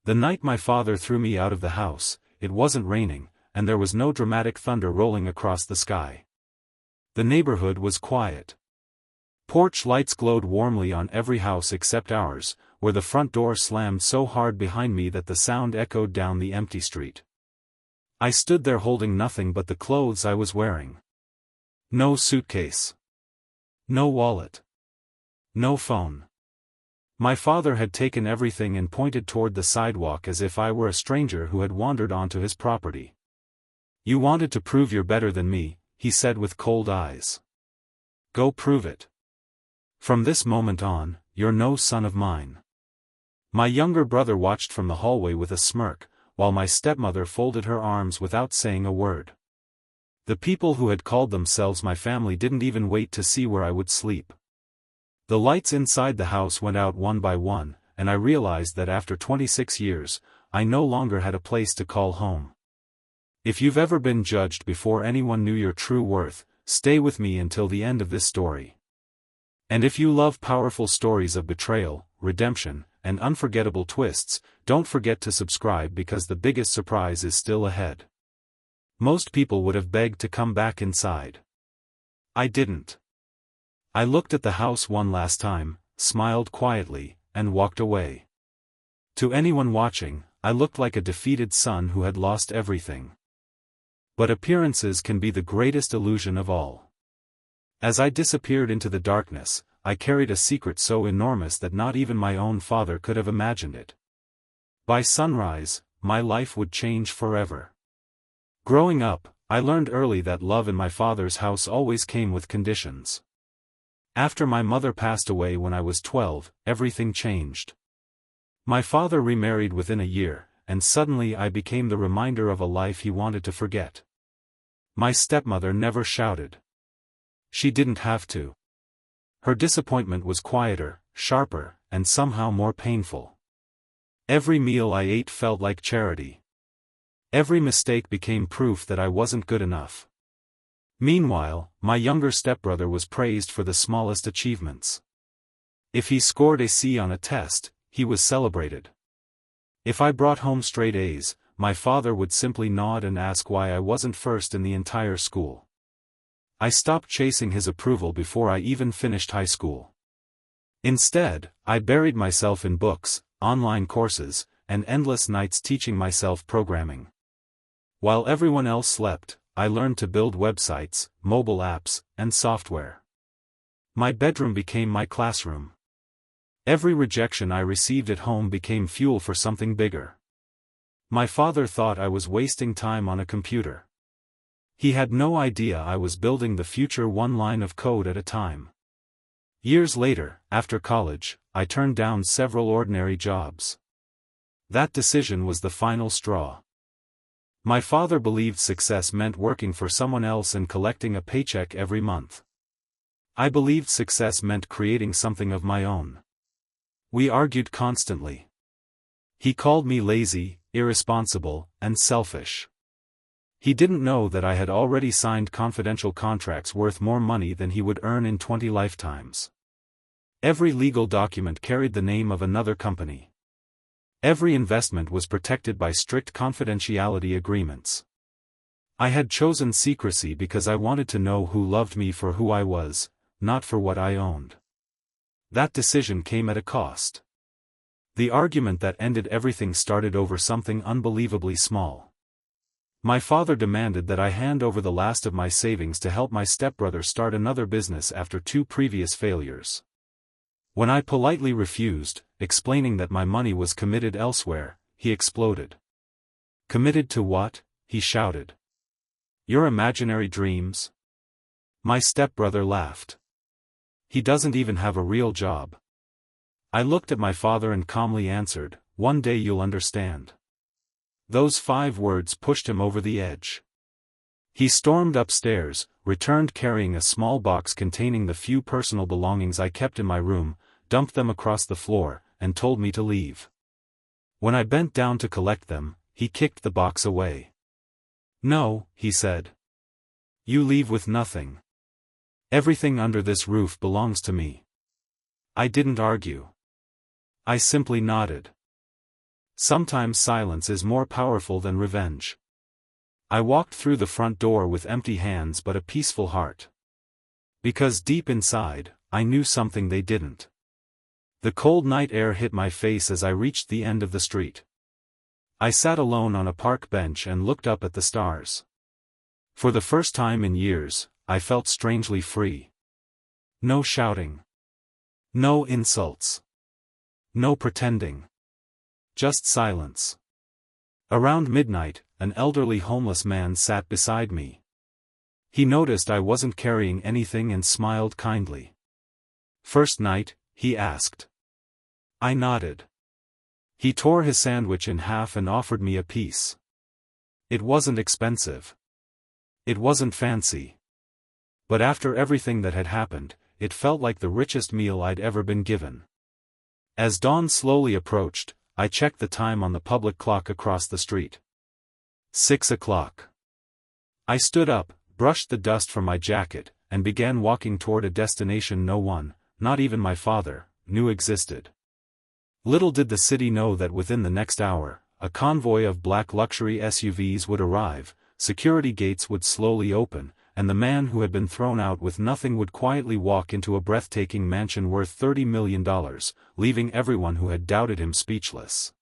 The night my father threw me out of the house, it wasn't raining, and there was no dramatic thunder rolling across the sky. The neighborhood was quiet. Porch lights glowed warmly on every house except ours, where the front door slammed so hard behind me that the sound echoed down the empty street. I stood there holding nothing but the clothes I was wearing. No suitcase. No wallet. No phone. My father had taken everything and pointed toward the sidewalk as if I were a stranger who had wandered onto his property. "You wanted to prove you're better than me," he said with cold eyes. "Go prove it. From this moment on, you're no son of mine." My younger brother watched from the hallway with a smirk, while my stepmother folded her arms without saying a word. The people who had called themselves my family didn't even wait to see where I would sleep. The lights inside the house went out one by one, and I realized that after 26 years, I no longer had a place to call home. If you've ever been judged before anyone knew your true worth, stay with me until the end of this story. And if you love powerful stories of betrayal, redemption, and unforgettable twists, don't forget to subscribe because the biggest surprise is still ahead. Most people would have begged to come back inside. I didn't. I looked at the house one last time, smiled quietly, and walked away. To anyone watching, I looked like a defeated son who had lost everything. But appearances can be the greatest illusion of all. As I disappeared into the darkness, I carried a secret so enormous that not even my own father could have imagined it. By sunrise, my life would change forever. Growing up, I learned early that love in my father's house always came with conditions. After my mother passed away when I was 12, everything changed. My father remarried within a year, and suddenly I became the reminder of a life he wanted to forget. My stepmother never shouted. She didn't have to. Her disappointment was quieter, sharper, and somehow more painful. Every meal I ate felt like charity. Every mistake became proof that I wasn't good enough. Meanwhile, my younger stepbrother was praised for the smallest achievements. If he scored a C on a test, he was celebrated. If I brought home straight A's, my father would simply nod and ask why I wasn't first in the entire school. I stopped chasing his approval before I even finished high school. Instead, I buried myself in books, online courses, and endless nights teaching myself programming. While everyone else slept, I learned to build websites, mobile apps, and software. My bedroom became my classroom. Every rejection I received at home became fuel for something bigger. My father thought I was wasting time on a computer. He had no idea I was building the future one line of code at a time. Years later, after college, I turned down several ordinary jobs. That decision was the final straw. My father believed success meant working for someone else and collecting a paycheck every month. I believed success meant creating something of my own. We argued constantly. He called me lazy, irresponsible, and selfish. He didn't know that I had already signed confidential contracts worth more money than he would earn in 20 lifetimes. Every legal document carried the name of another company. Every investment was protected by strict confidentiality agreements. I had chosen secrecy because I wanted to know who loved me for who I was, not for what I owned. That decision came at a cost. The argument that ended everything started over something unbelievably small. My father demanded that I hand over the last of my savings to help my stepbrother start another business after 2 previous failures. When I politely refused, explaining that my money was committed elsewhere, he exploded. "Committed to what?" he shouted. "Your imaginary dreams?" My stepbrother laughed. "He doesn't even have a real job." I looked at my father and calmly answered, "One day you'll understand." Those 5 words pushed him over the edge. He stormed upstairs, returned carrying a small box containing the few personal belongings I kept in my room, dumped them across the floor, and told me to leave. When I bent down to collect them, he kicked the box away. "No," he said. "You leave with nothing. Everything under this roof belongs to me." I didn't argue. I simply nodded. Sometimes silence is more powerful than revenge. I walked through the front door with empty hands but a peaceful heart. Because deep inside, I knew something they didn't. The cold night air hit my face as I reached the end of the street. I sat alone on a park bench and looked up at the stars. For the first time in years, I felt strangely free. No shouting. No insults. No pretending. Just silence. Around midnight, an elderly homeless man sat beside me. He noticed I wasn't carrying anything and smiled kindly. "First night?" he asked. I nodded. He tore his sandwich in half and offered me a piece. It wasn't expensive. It wasn't fancy. But after everything that had happened, it felt like the richest meal I'd ever been given. As dawn slowly approached, I checked the time on the public clock across the street. 6 o'clock. I stood up, brushed the dust from my jacket, and began walking toward a destination no one, not even my father, knew existed. Little did the city know that within the next hour, a convoy of black luxury SUVs would arrive, security gates would slowly open, and the man who had been thrown out with nothing would quietly walk into a breathtaking mansion worth $30 million, leaving everyone who had doubted him speechless.